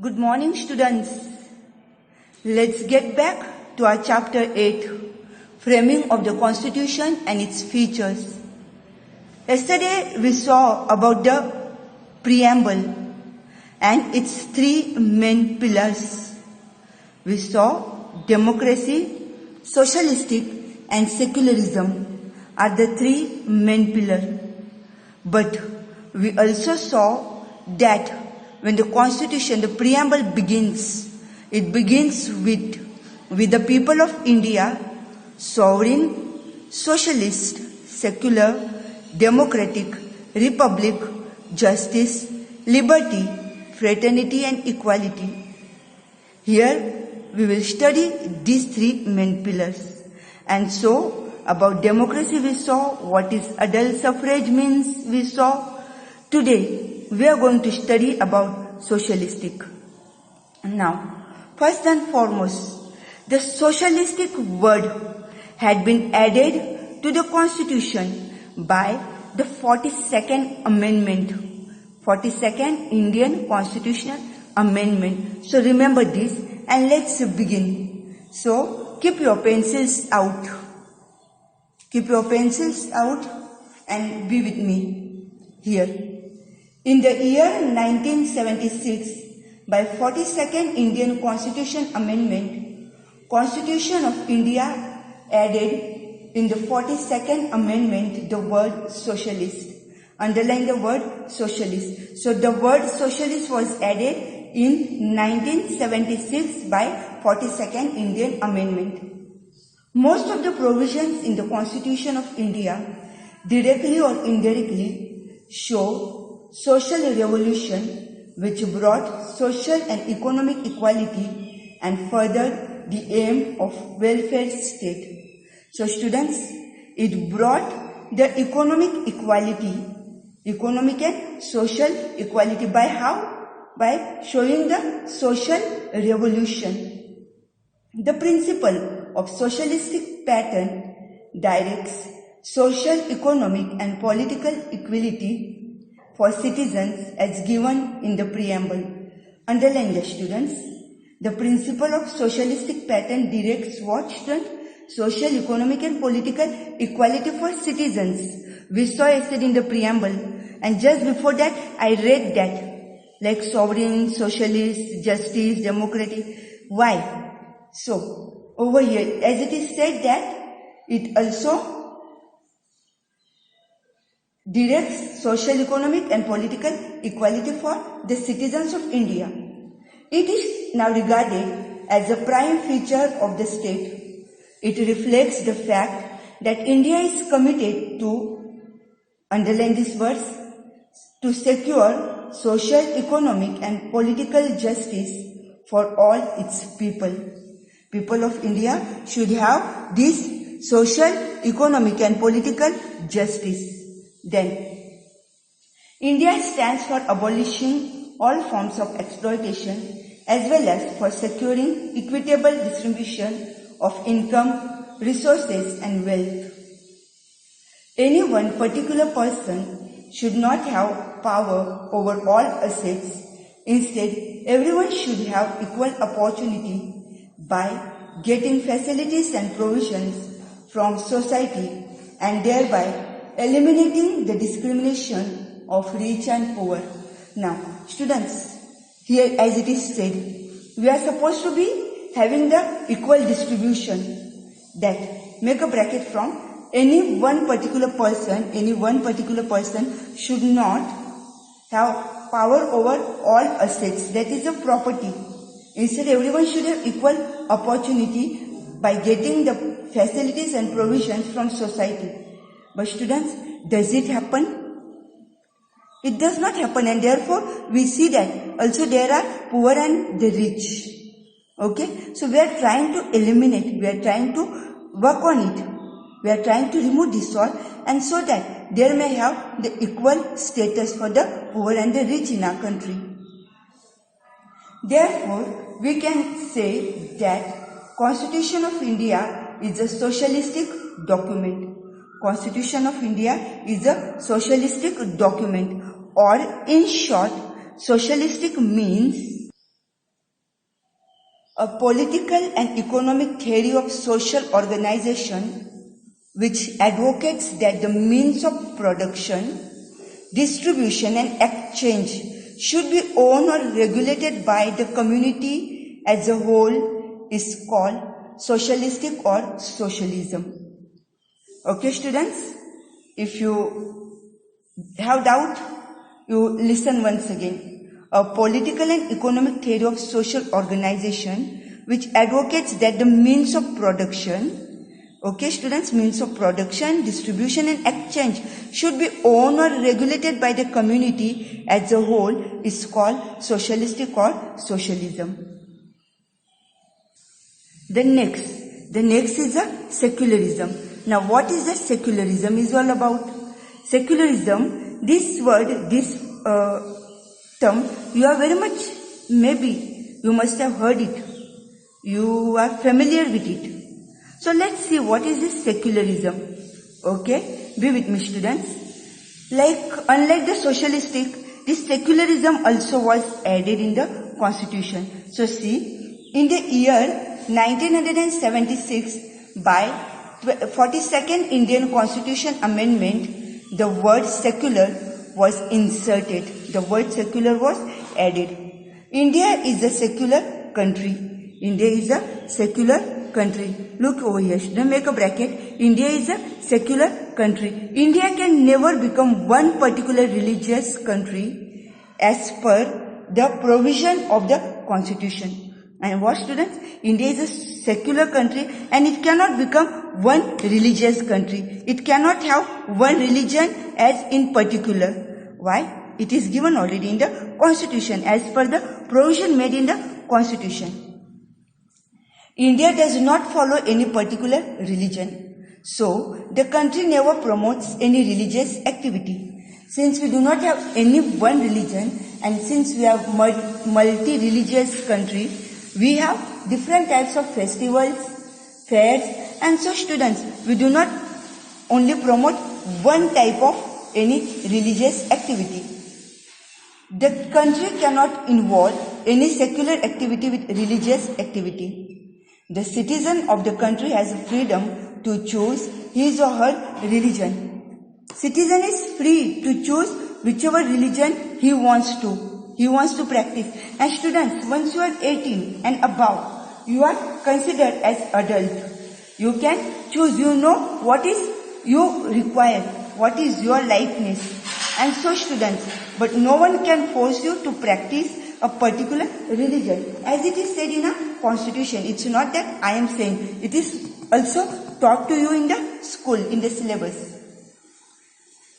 Good morning, students. Let's get back to our chapter 8, Framing of the Constitution and its Features. Yesterday we saw about the preamble and its three main pillars. We saw democracy, socialistic and secularism are the three main pillars. But we also saw that when the Constitution, the preamble begins, it begins with the people of India, sovereign, socialist, secular, democratic, republic, justice, liberty, fraternity and equality. Here we will study these three main pillars. And so about democracy we saw, what is adult suffrage means we saw. Today we are going to study about socialistic. Now, first and foremost, the socialistic word had been added to the Constitution by the 42nd Amendment, 42nd Indian Constitutional Amendment. So remember this and let's begin. So keep your pencils out. Keep your pencils out and be with me here. In the year 1976, by 42nd Indian Constitution Amendment, Constitution of India added in the 42nd Amendment the word socialist. Underline the word socialist. So the word socialist was added in 1976 by 42nd Indian Amendment. Most of the provisions in the Constitution of India, directly or indirectly, show social revolution which brought social and economic equality and furthered the aim of welfare state. So students, it brought the economic equality, economic and social equality by how? By showing the social revolution. The principle of socialistic pattern directs social, economic and political equality for citizens as given in the preamble. Underline the students. The principle of socialistic pattern directs what, student? Social, economic and political equality for citizens. We saw yesterday in the preamble, and just before that I read that, like sovereign, socialist, justice, democratic. Why? So over here, as it is said that it also directs social, economic and political equality for the citizens of India. It is now regarded as a prime feature of the state. It reflects the fact that India is committed to, underline these words, to secure social, economic and political justice for all its people. People of India should have this social, economic and political justice. Then, India stands for abolishing all forms of exploitation as well as for securing equitable distribution of income, resources and wealth. Any one particular person should not have power over all assets. Instead, everyone should have equal opportunity by getting facilities and provisions from society and thereby eliminating the discrimination of rich and poor. Now, students, here as it is said, we are supposed to be having the equal distribution, that make a bracket from any one particular person should not have power over all assets, that is a property. Instead, everyone should have equal opportunity by getting the facilities and provisions from society. But students, does it happen? It does not happen, and therefore we see that also there are poor and the rich. Okay, so we are trying to eliminate, we are trying to work on it, we are trying to remove this all, and so that there may have the equal status for the poor and the rich in our country. Therefore, we can say that Constitution of India is a socialistic document. Constitution of India is a socialistic document, or in short, socialistic means a political and economic theory of social organization which advocates that the means of production, distribution and exchange should be owned or regulated by the community as a whole is called socialistic or socialism. Okay, students, if you have doubt, you listen once again. A political and economic theory of social organization which advocates that the means of production, okay students, means of production, distribution and exchange should be owned or regulated by the community as a whole is called socialistic or socialism. The next is a secularism. Now what is the secularism is all about? Secularism, this word, this term, you are very much, maybe you must have heard it. You are familiar with it. So let's see what is this secularism. Okay, be with me students. Unlike the socialistic, this secularism also was added in the constitution. So see, in the year 1976 by 42nd Indian Constitution Amendment, the word secular was inserted. The word secular was added. India is a secular country. India is a secular country. Look over here. Then make a bracket. India is a secular country. India can never become one particular religious country as per the provision of the constitution. And what students? India is a secular country and it cannot become one religious country. It cannot have one religion as in particular. Why? It is given already in the constitution as per the provision made in the constitution. India does not follow any particular religion. So, the country never promotes any religious activity. Since we do not have any one religion and since we are multi-religious country, we have different types of festivals, fairs, and so students, we do not only promote one type of any religious activity. The country cannot involve any secular activity with religious activity. The citizen of the country has freedom to choose his or her religion. Citizen is free to choose whichever religion he wants to practice. And students, once you are 18 and above, you are considered as adult. You can choose, you know what is you require, what is your likeness. And so students, but no one can force you to practice a particular religion. As it is said in a constitution, it's not that I am saying, it is also taught to you in the school, in the syllabus.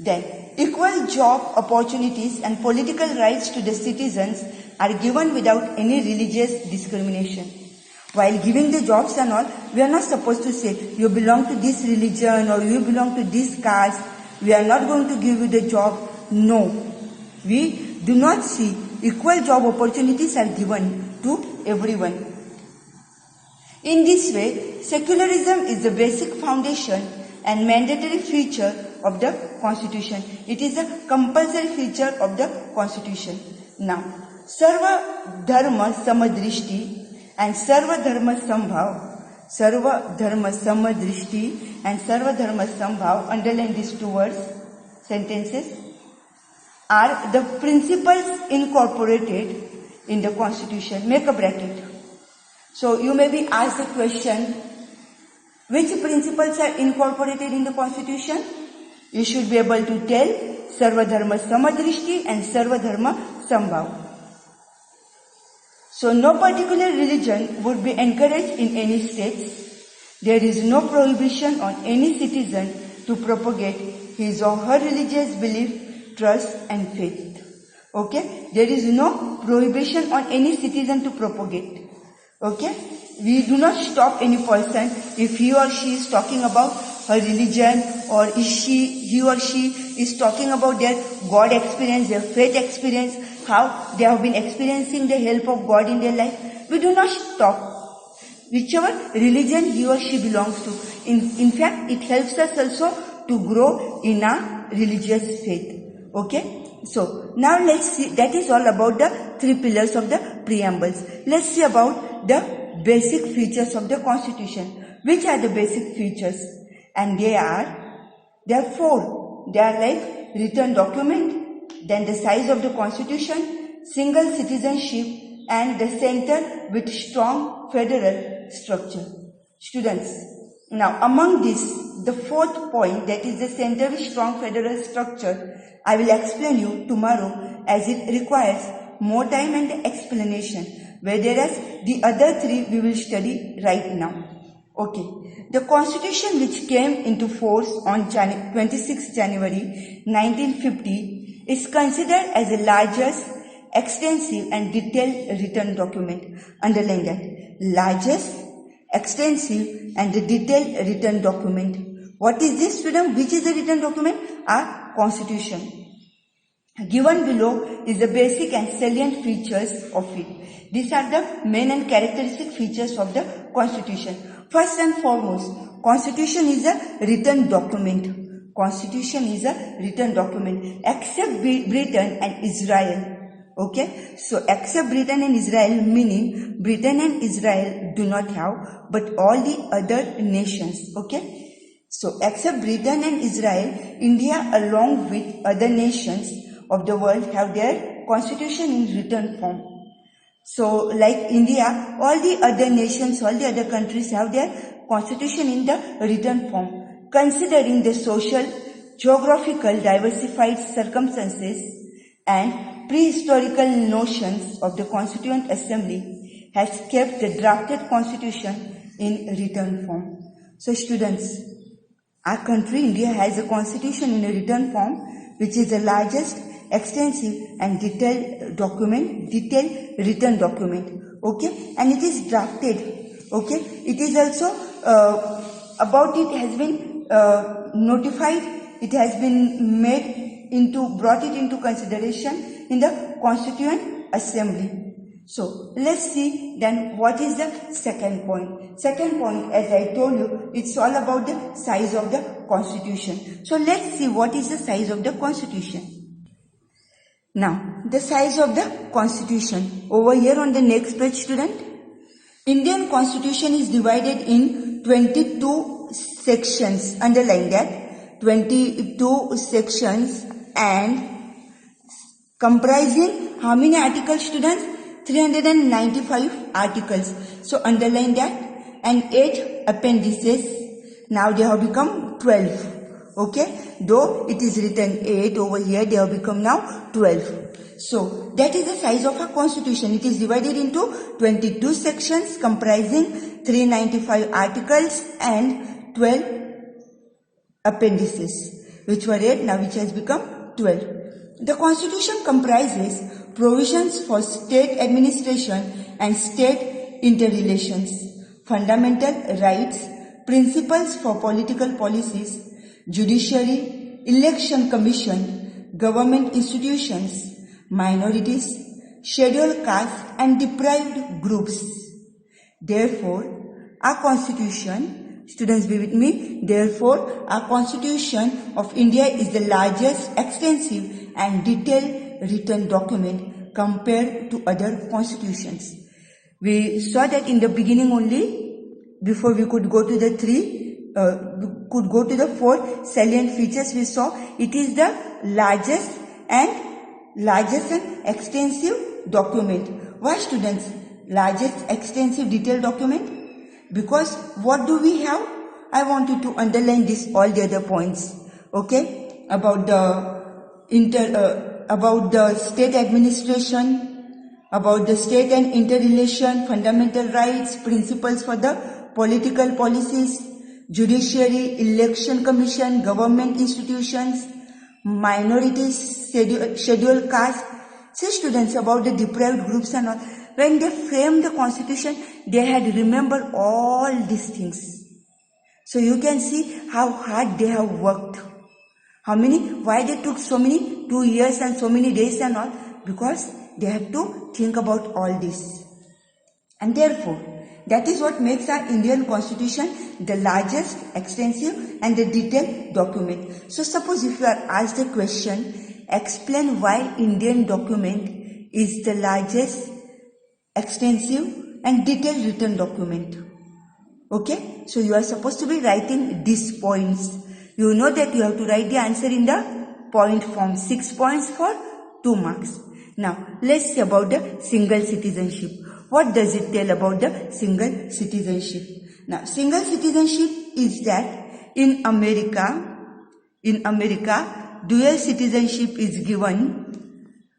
Then, equal job opportunities and political rights to the citizens are given without any religious discrimination. While giving the jobs and all, we are not supposed to say, you belong to this religion or you belong to this caste. We are not going to give you the job. No. We do not see equal job opportunities are given to everyone. In this way, secularism is the basic foundation and mandatory feature of the constitution. It is a compulsory feature of the constitution. Now, Sarva Dharma Samadrishti and Sarva Dharma Sambhav, Sarva Dharma Samadrishti and Sarva Dharma Sambhav, underline these two words, sentences, are the principles incorporated in the constitution. Make a bracket. So you may be asked the question, which principles are incorporated in the constitution? You should be able to tell Sarva Dharma Samadrishti and Sarva Dharma Sambhav. So no particular religion would be encouraged in any states. There is no prohibition on any citizen to propagate his or her religious belief, trust and faith. Okay? There is no prohibition on any citizen to propagate. Okay? We do not stop any person if he or she is talking about her religion or he or she is talking about their God experience, their faith experience, how they have been experiencing the help of God in their life. We do not stop. Whichever religion he or she belongs to. In fact, it helps us also to grow in our religious faith. Okay? So, now let's see, that is all about the three pillars of the preambles. Let's see about the basic features of the Constitution. Which are the basic features? And there are four. They are like written document, then the size of the Constitution, single citizenship, and the center with strong federal structure. Students, now among this, the fourth point, that is the center with strong federal structure, I will explain you tomorrow as it requires more time and explanation, whereas the other three we will study right now. Okay, the Constitution which came into force on 26 January 1950 is considered as the largest, extensive and detailed written document. Underline that. Largest, extensive and detailed written document. What is this, student? Which is the written document? Our Constitution. Given below is the basic and salient features of it. These are the main and characteristic features of the Constitution. First and foremost, Constitution is a written document. Constitution is a written document except Britain and Israel. Okay, so except Britain and Israel, meaning Britain and Israel do not have, but all the other nations. Okay, so except Britain and Israel, India along with other nations of the world have their Constitution in written form. So like India, all the other nations, all the other countries have their Constitution in the written form. Considering the social, geographical, diversified circumstances and prehistorical notions of the Constituent Assembly has kept the drafted Constitution in written form. So students, our country, India, has a Constitution in a written form, which is the largest, extensive and detailed written document. Okay, and it is drafted. Okay, it is also about it has been notified. It has been brought it into consideration in the Constituent Assembly. So let's see then what is the second point. Second point, as I told you, it's all about the size of the Constitution. So let's see what is the size of the Constitution. Now, the size of the Constitution. Over here on the next page, student, Indian Constitution is divided in 22 sections. Underline that. 22 sections and comprising how many articles, students? 395 articles. So underline that. And 8 appendices. Now they have become 12. Okay, though it is written 8 over here, they have become now 12. So that is the size of our Constitution. It is divided into 22 sections comprising 395 articles and 12 appendices, which were 8, now which has become 12. The Constitution comprises provisions for state administration and state interrelations, fundamental rights, principles for political policies, judiciary, election commission, government institutions, minorities, scheduled castes and deprived groups. Therefore, our Constitution, students be with me, therefore our Constitution of India is the largest, extensive and detailed written document compared to other constitutions. We saw that in the beginning only, before we could go to the four salient features. We saw it is the largest and extensive document. Why, students? Largest, extensive, detailed document? Because what do we have? I want you to underline this, all the other points. Okay, about the state administration, about the state and interrelation, fundamental rights, principles for the political policies, judiciary, election commission, government institutions, minorities, scheduled caste. See, students, about the deprived groups and all. When they framed the Constitution, they had remembered all these things. So you can see how hard they have worked. Why they took so many 2 years and so many days and all? Because they have to think about all this. And therefore, that is what makes our Indian Constitution the largest, extensive and the detailed document. So suppose if you are asked the question, explain why Indian document is the largest, extensive and detailed written document. Okay, so you are supposed to be writing these points. You know that you have to write the answer in the point form. 6 points for 2 marks. Now, let's see about the single citizenship. What does it tell about the single citizenship? Now, single citizenship is that in America, dual citizenship is given,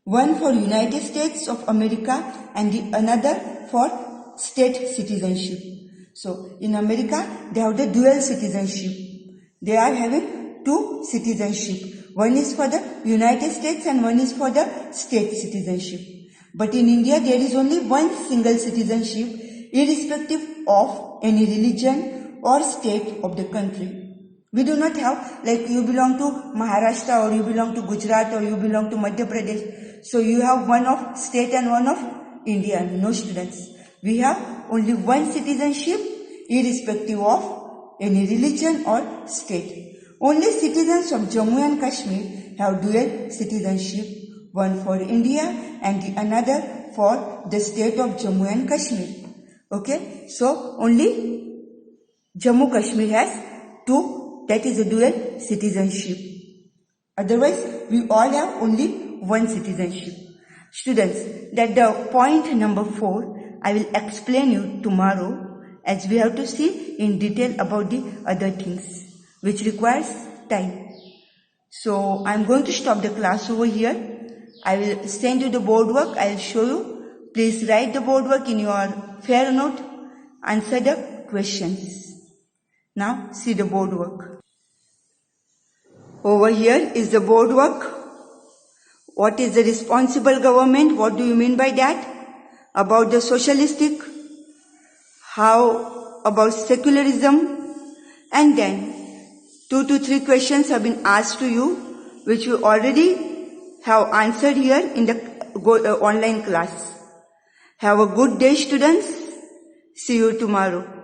one for United States of America and the another for state citizenship. So, in America, they have the dual citizenship. They are having 2 citizenship. One is for the United States and one is for the state citizenship. But in India, there is only one single citizenship, irrespective of any religion or state of the country. We do not have, like you belong to Maharashtra or you belong to Gujarat or you belong to Madhya Pradesh. So you have one of state and one of India. No, students. We have only one citizenship, irrespective of any religion or state. Only citizens of Jammu and Kashmir have dual citizenship, one for India and the another for the state of Jammu and Kashmir. Okay, so only Jammu Kashmir has 2, that is a dual citizenship. Otherwise, we all have only one citizenship. Students, that the point number 4, I will explain you tomorrow, as we have to see in detail about the other things, which requires time. So, I am going to stop the class over here. I will send you the board work. I will show you. Please write the board work in your fair note. Answer the questions. Now, see the board work. Over here is the board work. What is the responsible government? What do you mean by that? About the socialistic. How about secularism? And then 2 to 3 questions have been asked to you, which you already have answered here in the online class. Have a good day, students. See you tomorrow.